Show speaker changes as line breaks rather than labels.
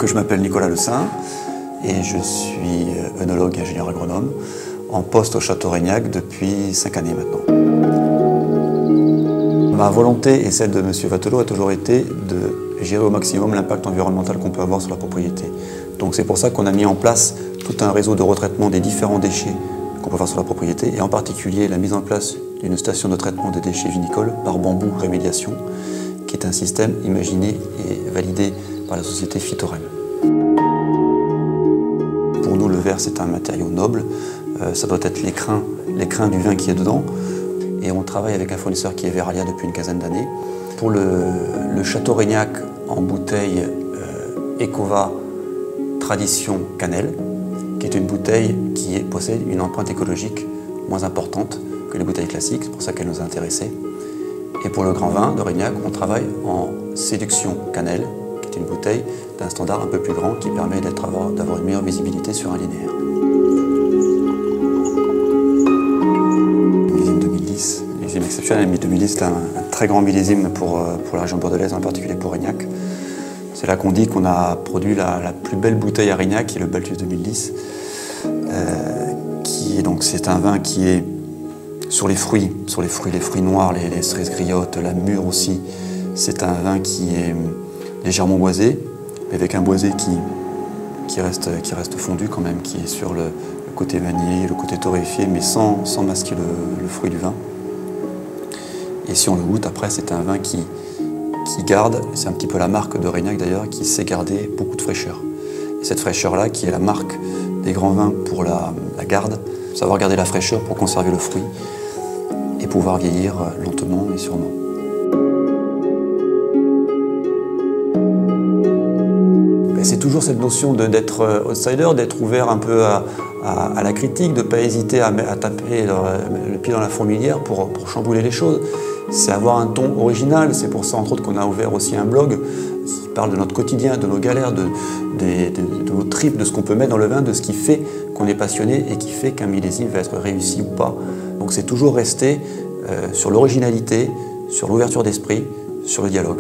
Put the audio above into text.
Donc je m'appelle Nicolas Le Saint et je suis œnologue et ingénieur agronome en poste au Château Reignac depuis 5 années maintenant. Ma volonté et celle de M. Vatelot a toujours été de gérer au maximum l'impact environnemental qu'on peut avoir sur la propriété. Donc c'est pour ça qu'on a mis en place tout un réseau de retraitement des différents déchets qu'on peut avoir sur la propriété et en particulier la mise en place d'une station de traitement des déchets vinicoles par bambou rémédiation qui est un système imaginé et validé par la société Phytorem. Pour nous, le verre, c'est un matériau noble. Ça doit être l'écrin du vin qui est dedans. Et on travaille avec un fournisseur qui est Veralia depuis une quinzaine d'années. Pour le Château Reignac en bouteille Ecova Tradition Cannelle, qui est une bouteille qui possède une empreinte écologique moins importante que les bouteilles classiques, c'est pour ça qu'elle nous a intéressés. Et pour le grand vin de Reignac, on travaille en Séduction Cannelle, qui est une bouteille d'un standard un peu plus grand qui permet d'avoir une meilleure visibilité sur un linéaire. Millésime 2010, millésime exceptionnel. 2010, c'est un très grand millésime pour la région bordelaise, en particulier pour Reignac. C'est là qu'on dit qu'on a produit la plus belle bouteille à Reignac, qui est le Balthus 2010. C'est un vin qui est sur les fruits noirs, les cerises griottes, la mûre aussi. C'est un vin qui est légèrement boisé, avec un boisé qui reste fondu quand même, qui est sur le côté vanillé, le côté torréfié, mais sans masquer le fruit du vin. Et si on le goûte, après, c'est un vin qui garde, c'est un petit peu la marque de Reignac d'ailleurs, qui sait garder beaucoup de fraîcheur. Et cette fraîcheur-là, qui est la marque des grands vins pour la garde, savoir garder la fraîcheur pour conserver le fruit et pouvoir vieillir lentement mais sûrement. C'est toujours cette notion d'être outsider, d'être ouvert un peu à la critique, de ne pas hésiter à taper le pied dans la fourmilière pour chambouler les choses. C'est avoir un ton original, c'est pour ça entre autres qu'on a ouvert aussi un blog qui parle de notre quotidien, de nos galères, de nos tripes, de ce qu'on peut mettre dans le vin, de ce qui fait qu'on est passionné et qui fait qu'un millésime va être réussi ou pas. Donc c'est toujours rester sur l'originalité, sur l'ouverture d'esprit, sur le dialogue.